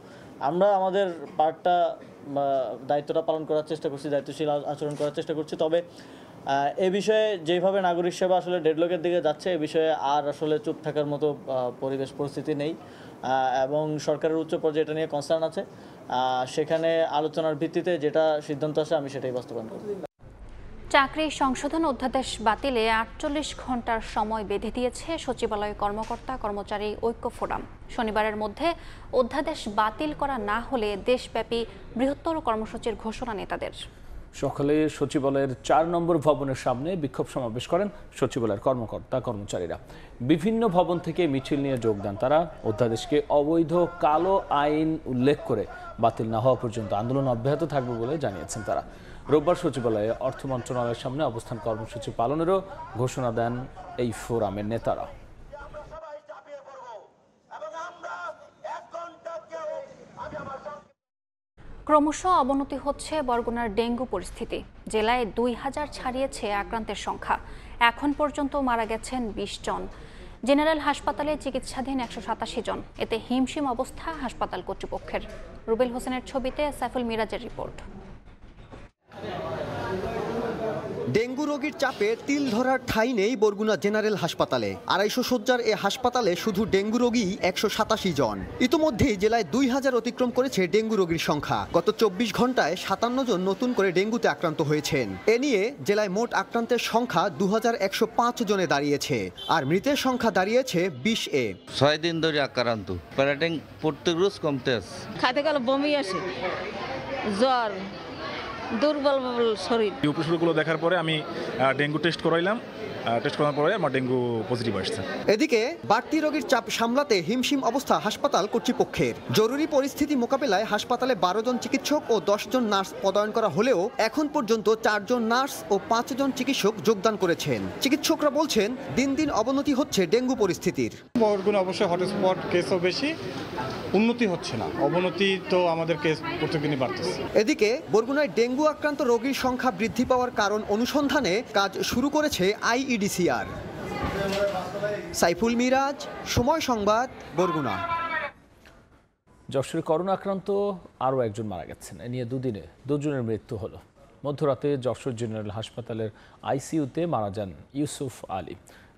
আমরা আমাদের দায়িত্বটা পালন করার চেষ্টা করছি, দায়িত্বশীল আচরণ করার চেষ্টা করছি। তবে এ বিষয়ে যেভাবে নাগরিক সেবা আসলে ডেডলকের দিকে যাচ্ছে, এ বিষয়ে আর আসলে চুপ থাকার মতো পরিবেশ পরিস্থিতি নেই এবং সরকারের উচ্চ পর্যায়ে এটা নিয়ে কনসার্ন আছে। সেখানে আলোচনার ভিত্তিতে যেটা সিদ্ধান্ত আসে আমি সেটাই বাস্তবায়ন করব। চাকরি সংশোধন অধ্যাদেশ বাতিলে ৪৮ ঘন্টার সময় বেঁধে দিয়েছে সচিবালয় কর্মকর্তা কর্মচারী ঐক্য ফোরাম। শনিবারের মধ্যে অধ্যাদেশ বাতিল করা না হলে দেশব্যাপী বৃহত্তর কর্মসূচির ঘোষণা নেতাদের। সকালে সচিবালয়ের ৪ নম্বর ভবনের সামনে বিক্ষোভ সমাবেশ করেন সচিবালয়ের কর্মকর্তা কর্মচারীরা। বিভিন্ন ভবন থেকে মিছিল নিয়ে যোগ দেন তারা। অধ্যাদেশকে অবৈধ কালো আইন উল্লেখ করে বাতিল না হওয়া পর্যন্ত আন্দোলন অব্যাহত থাকবে বলে জানিয়েছেন তারা। রোববার সচিবালয়ে অর্থ মন্ত্রণালয়ের সামনে অবস্থান কর্মসূচি পালনেরও ঘোষণা দেন এই ফোরামের নেতারা। ক্রমশ অবনতি হচ্ছে বরগুনার ডেঙ্গু পরিস্থিতি। জেলায় ২,০০০ ছাড়িয়েছে আক্রান্তের সংখ্যা। এখন পর্যন্ত মারা গেছেন ২০ জন। জেনারেল হাসপাতালে চিকিৎসাধীন ১৮৭ জন। এতে হিমশিম অবস্থা হাসপাতাল কর্তৃপক্ষের। রুবেল হোসেনের ছবিতে সাইফুল মিরাজের রিপোর্ট। ডেঙ্গু রোগীর চাপে তিল ধরার ঠাঁই নেই বরগুনা জেনারেল হাসপাতালে। ২৫০ শয্যার এ হাসপাতালে শুধু ডেঙ্গু রোগী ১৮৭ জন। ইতিমধ্যেই জেলায় ২,০০০ অতিক্রম করেছে ডেঙ্গু রোগীর সংখ্যা। গত ২৪ ঘন্টায় ৫৭ জন নতুন করে ডেঙ্গুতে আক্রান্ত হয়েছেন। এ নিয়ে জেলায় মোট আক্রান্তের সংখ্যা ২,১০৫ জনে দাঁড়িয়েছে, আর মৃতের সংখ্যা দাঁড়িয়েছে ২০-এ। ৬ দিন ধরে আক্রান্ত, প্যারাটিং প্রত্যেক রোজ কমতে আছে। খাতে গেলে বমি আসে, জ্বর, দুর্বল শরীর। উপসর্গগুলো দেখার পরে আমি ডেঙ্গু টেস্ট করাইলাম। টেস্ট করার পরে আমার ডেঙ্গু পজিটিভ আসছে। এদিকে বাড়তি রোগীর চাপ সামলাতে হিমশিম অবস্থা হাসপাতাল কর্তৃপক্ষের। জরুরি পরিস্থিতি মোকাবেলায় হাসপাতালে ১২ জন চিকিৎসক ও ১০ জন নার্স পদায়ন করা হলেও এখন পর্যন্ত ৪ জন নার্স ও ৫ জন চিকিৎসক যোগদান করেছেন। চিকিৎসকরা বলছেন, দিন দিন অবনতি হচ্ছে ডেঙ্গু পরিস্থিতির। বরগুনা অবশ্যই হটস্পট, কেসও বেশি, উন্নতি হচ্ছে না, অবনতি তো আমাদের কেস প্রতিদিনই বাড়তেছে। এদিকে বরগুনায় ডেঙ্গু আক্রান্ত রোগীর সংখ্যা বৃদ্ধি পাওয়ার কারণ অনুসন্ধানে কাজ শুরু করেছে IEDCR। সাইফুল মিরাজ, সময় সংবাদ, বরগুনা। যশোরে করোনা আক্রান্ত আরও একজন মারা গেছেন। এ নিয়ে দুদিনে 2 জনের মৃত্যু হলো। মধ্যরাতে যশোর জেনারেল হাসপাতালের ICUতে মারা যান ইউসুফ আলী।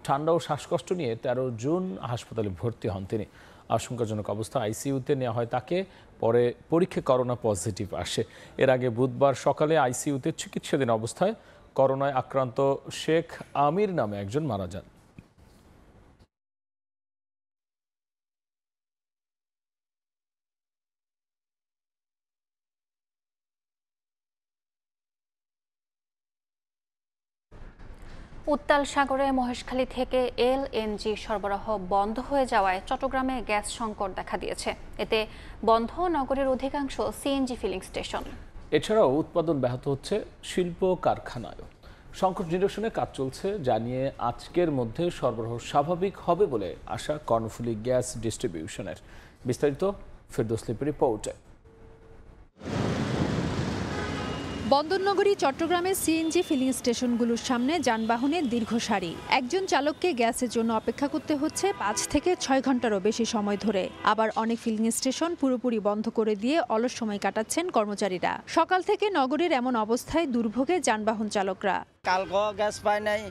ঠান্ডা ও শ্বাসকষ্ট নিয়ে 13 জুন হাসপাতালে ভর্তি হন তিনি। আশঙ্কাজনক অবস্থা ICUতে নেওয়া হয় তাকে। পরে পরীক্ষা করোনা পজিটিভ আসে। এর আগে বুধবার সকালে ICUতে চিকিৎসাধীন অবস্থায় করোনায় আক্রান্ত শেখ আমির নামে একজন মারা যান। উত্তাল সাগরে মহেশখালী থেকে এলএনজি সরবরাহ বন্ধ হয়ে যাওয়ায় চট্টগ্রামে গ্যাস সংকট দেখা দিয়েছে। এতে বন্ধ নগরের অধিকাংশ সিএনজি ফিলিং স্টেশন। এছাড়াও উৎপাদন ব্যাহত হচ্ছে শিল্প কারখানায়ও। সংকট নিরসনে কাজ চলছে, জানিয়ে আজকের মধ্যে সরবরাহ স্বাভাবিক হবে বলে আশা কর্ণফুলী গ্যাস ডিস্ট্রিবিউশনের। বিস্তারিত ফেরদৌস লিপির রিপোর্টে। বন্দরনগরী চট্টগ্রামের সিএনজি ফিলিং স্টেশনগুলোর সামনে যানবাহনের দীর্ঘ সারি। একজন চালককে গ্যাসের জন্য অপেক্ষা করতে হচ্ছে 5 থেকে 6 ঘন্টারও বেশি সময় ধরে। আবার অনেক ফিলিং স্টেশন পুরোপুরি বন্ধ করে দিয়ে অলস সময় কাটাচ্ছেন কর্মচারীরা। সকাল থেকে নগরের এমন অবস্থায় দুর্ভোগে যানবাহন চালকরা। কালকে গ্যাস পায় নাই,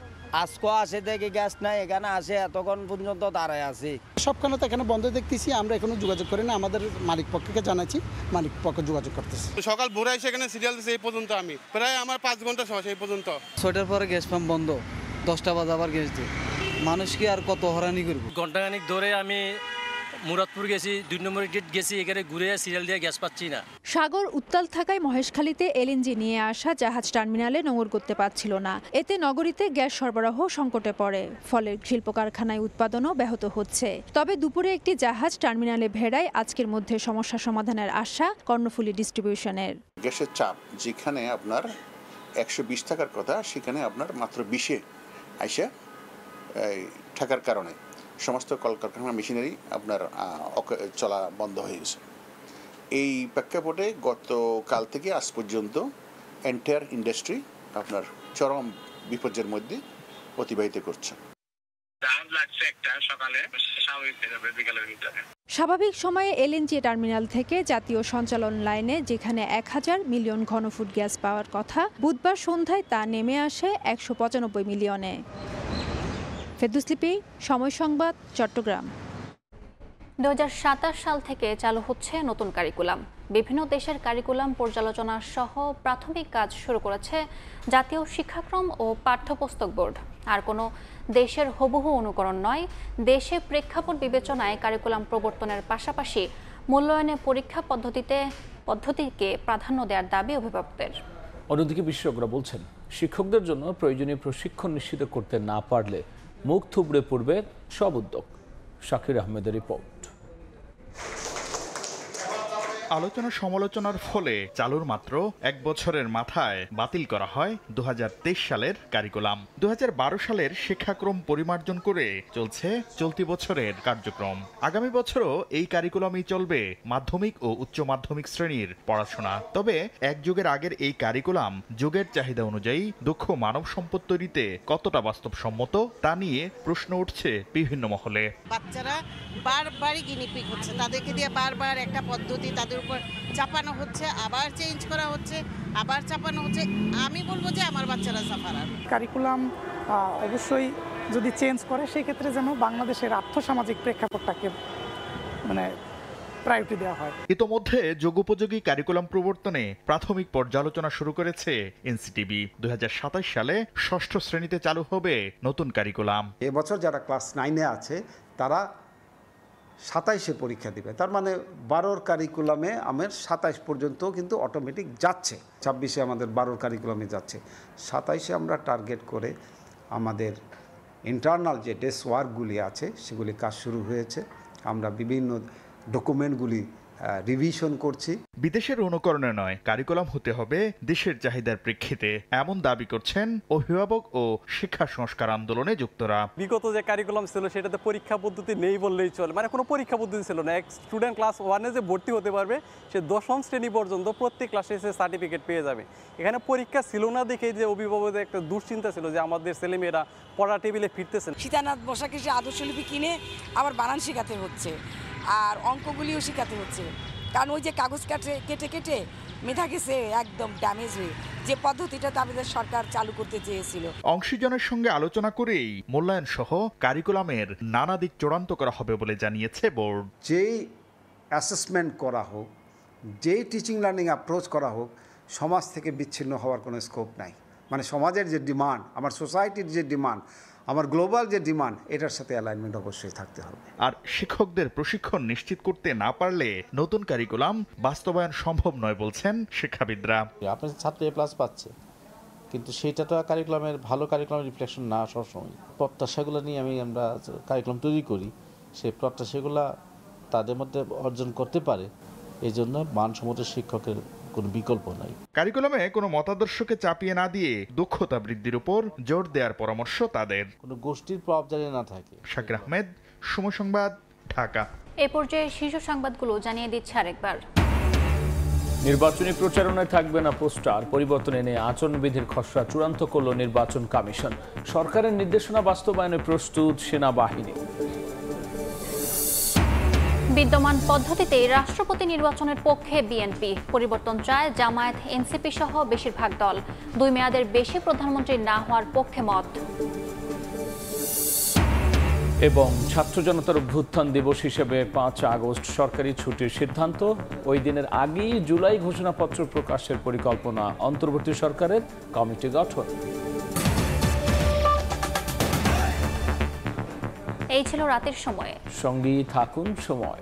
আজকে আসে দেখি গ্যাস নাই, এখানে আসে এতক্ষণ পর্যন্ত দাঁড়ায় আছি। সবখানে তো এখানে বন্ধ দেখতেছি, আমরা এখনো যোগাযোগ করি না। আমাদের মালিক পক্ষকে জানাচ্ছি, মালিক পক্ষ যোগাযোগ করতেছি। সকাল ভোরে এসে এখানে সিরিয়াল দিচ্ছে, এই পর্যন্ত আমি প্রায় আমার 5 ঘন্টা সময় এই পর্যন্ত। 6টার পরে গ্যাস পাম্প বন্ধ, 10টা বাজে আবার গ্যাস দিই। মানুষ কি আর কত হরানি করব? ঘন্টাখানিক ধরে আমি মুরাদপুর গেছি, 2 নম্বর গেট গেছি, এখানে ঘুরে সিরিয়াল দিয়ে গ্যাস পাচ্ছি না। সাগর উত্তাল থাকায় মহেশখালীতে এলএনজি নিয়ে আসা জাহাজ টার্মিনালে নোঙর করতে পারছিল না। এতে নগরীতে গ্যাস সরবরাহ সংকটে পড়ে, ফলে শিল্প কারখানায় উৎপাদনও ব্যাহত হচ্ছে। তবে দুপুরে একটি জাহাজ টার্মিনালে ভেড়ায় আজকের মধ্যে সমস্যা সমাধানের আশা কর্ণফুলী ডিস্ট্রিবিউশনের। গ্যাসের চাপ যেখানে আপনার 120 থাকার কথা, সেখানে আপনার মাত্র 20-এ আইসা থাকার কারণে সমস্ত কলকারখানা মেশিনারি আপনার চলা বন্ধ হয়ে গেছে। এই প্রেক্ষাপটে গতকাল থেকে আজ পর্যন্ত এন্টায়ার ইন্ডাস্ট্রি আপনার চরম বিপর্যয়ের মধ্যে অতিবাহিত করছে। স্বাভাবিক সময়ে এলএনজি টার্মিনাল থেকে জাতীয় সঞ্চালন লাইনে যেখানে 1000 মিলিয়ন ঘনফুট গ্যাস পাওয়ার কথা, বুধবার সন্ধ্যায় তা নেমে আসে 195 মিলিয়নে। ফেরদৌস লিপি, সময় সংবাদ, চট্টগ্রাম। 2027 সাল থেকে চালু হচ্ছে নতুন কারিকুলাম। বিভিন্ন দেশের কারিকুলাম পর্যালোচনা সহ প্রাথমিক কাজ শুরু করেছে জাতীয় শিক্ষাক্রম ও পাঠ্যপুস্তক বোর্ড। আর কোনো দেশের হুবহু অনুকরণ নয়, দেশে প্রেক্ষাপট বিবেচনায় কারিকুলাম প্রবর্তনের পাশাপাশি মূল্যায়নে পরীক্ষা পদ্ধতিকে প্রাধান্য দেওয়ার দাবি অভিভাবকদের। অন্যদিকে বিশেষজ্ঞরা বলছেন, শিক্ষকদের জন্য প্রয়োজনীয় প্রশিক্ষণ নিশ্চিত করতে না পারলে মুখ থুবড়ে পড়বে সব উদ্যোগ। শাকির আহমেদের রিপোর্ট। আলোচনা সমালোচনার ফলে চালুর মাত্র 1 বছরের মাথায় বাতিল করা হয় 2023 সালের কারিকুলাম। 2012 সালের শিক্ষাক্রম পরিমার্জন করে চলছে চলতি বছরের কার্যক্রম। আগামী বছরও এই কারিকুলামই চলবে মাধ্যমিক ও উচ্চ মাধ্যমিক শ্রেণীর পড়াশোনা। তবে এক যুগের আগের এই কারিকুলাম যুগের চাহিদা অনুযায়ী দক্ষ মানব সম্পদ তৈরিতে কতটা বাস্তবসম্মত তা নিয়ে প্রশ্ন উঠছে বিভিন্ন মহলে। বাচ্চারা বারবারই গিনিপিগ হচ্ছে, তাদেরকে দিয়ে বারবার একটা পদ্ধতি তাদের উপর চাপানো হচ্ছে, আবার চেঞ্জ করা হচ্ছে, আবার চাপানো হচ্ছে। আমি বলবো যে আমার বাচ্চারা সাফারার। কারিকুলাম অবশ্যই যদি চেঞ্জ করে, সেই ক্ষেত্রে যেন বাংলাদেশের আর্থসামাজিক প্রেক্ষাপটটাকে প্রায়োরিটি দেওয়া হয়। ইতোমধ্যে যোগোপযোগী কারিকুলাম প্রবর্তনে প্রাথমিক পর্যালোচনা শুরু করেছে এনসিটিবি। 2027 সালে 6ষ্ঠ শ্রেণীতে চালু হবে নতুন কারিকুলাম। এবছর যারা ক্লাস 9-এ আছে তারা 27-এ পরীক্ষা দিবে। তার মানে 12র কারিকুলামে আমার 27 পর্যন্ত কিন্তু অটোমেটিক যাচ্ছে। 26-এ আমাদের 12র কারিকুলামে যাচ্ছে। 27-এ আমরা টার্গেট করে আমাদের ইন্টারনাল যে ডেস্ক ওয়ার্কগুলি আছে সেগুলি কাজ শুরু হয়েছে। আমরা বিভিন্ন ডকুমেন্টগুলি রিভিশন করছি। বিদেশের অনুকরণে নয়, কারিকুলাম হতে হবে দেশের চাহিদার প্রেক্ষিতে, এমন দাবি করছেন অভিভাবক ও শিক্ষা সংস্কার আন্দোলনে যুক্তরা। বিগত যে কারিকুলাম ছিল সেটাতে পরীক্ষা পদ্ধতি নেই বললেই চলে, কোনো পরীক্ষা পদ্ধতি ছিল না। এক স্টুডেন্ট ক্লাস 1-এ যে ভর্তি হতে পারবে সে 10ম শ্রেণী পর্যন্ত প্রত্যেক ক্লাসে সে সার্টিফিকেট পেয়ে যাবে। এখানে পরীক্ষা ছিল না দেখে যে অভিভাবকদের একটা দুশ্চিন্তা ছিল যে আমাদের ছেলেমেয়েরা পড়া টেবিলে ফিরতেছে। সীতানাথ বসাকে সে আদর্শলিপি কিনে আবার বানান শেখাতে হচ্ছে, আর অঙ্কগুলিও শেখাতে হচ্ছে। কারণ ওই যে কাগজ কেটে কেটে মেধা গেছে একদম ড্যামেজ হয়ে, যে পদ্ধতিটা আমাদের সরকার চালু করতে চেয়েছিল। অংশীজনের সঙ্গে আলোচনা করেই মূল্যায়ন সহ কারিকুলামের নানা দিক চূড়ান্ত করা হবে বলে জানিয়েছে বোর্ড। যেই অ্যাসেসমেন্ট করা হোক, যেই টিচিং লার্নিং অ্যাপ্রোচ করা হোক, সমাজ থেকে বিচ্ছিন্ন হওয়ার কোনো স্কোপ নাই। সমাজের যে ডিমান্ড, আমার সোসাইটির যে ডিমান্ড, আমার গ্লোবাল যে ডিমান্ড, এটার সাথে অ্যালাইনমেন্ট অবশ্যই থাকতে হবে। আর শিক্ষকদের প্রশিক্ষণ নিশ্চিত করতে না পারলে নতুন কারিকুলাম বাস্তবায়ন সম্ভব নয় বলছেন শিক্ষাবিদরা। আপনার ছাত্র A+ পাচ্ছে, কিন্তু সেটা তো কারিকুলামের ভালো কারিকুলামের রিফ্লেকশন না সবসময়। প্রত্যাশাগুলো নিয়ে আমরা কারিকুলাম তৈরি করি, সেই প্রত্যাশাগুলো তাদের মধ্যে অর্জন করতে পারে, এই জন্য মানসম্মত শিক্ষকের কোনো বিকল্প নাই। কারিকুলামে কোনো মতাদর্শকে চাপিয়ে না দিয়ে দক্ষতা বৃদ্ধির উপর জোর দেওয়ার পরামর্শ তাদের। কোনো গোষ্ঠীর প্রভাব যেন না থাকে। শাকির আহমেদ, সময় সংবাদ, ঢাকা। এই পর্যায়ে শীর্ষ সংবাদগুলো জানিয়ে দিচ্ছে আরেকবার। নির্বাচনী প্রচারণায় থাকবে না পোস্টার, পরিবর্তন এনে আচরণবিধির খসড়া চূড়ান্ত করল নির্বাচন কমিশন। সরকারের নির্দেশনা বাস্তবায়নে প্রস্তুত সেনাবাহিনী। বিদ্যমান পদ্ধতিতে রাষ্ট্রপতি নির্বাচনের পক্ষে বিএনপি, পরিবর্তন চায় জামায়াত, এনসিপি সহ বেশিরভাগ দল। 2 মেয়াদের বেশি প্রধানমন্ত্রী না হওয়ার পক্ষে মত। এবং ছাত্র জনতার অভ্যুত্থান দিবস হিসেবে 5 আগস্ট সরকারি ছুটির সিদ্ধান্ত। ওই দিনের আগেই জুলাই ঘোষণাপত্র প্রকাশের পরিকল্পনা অন্তর্বর্তী সরকারের, কমিটি গঠন। এই ছিল রাতের সময়ে। সঙ্গী থাকুন সময়।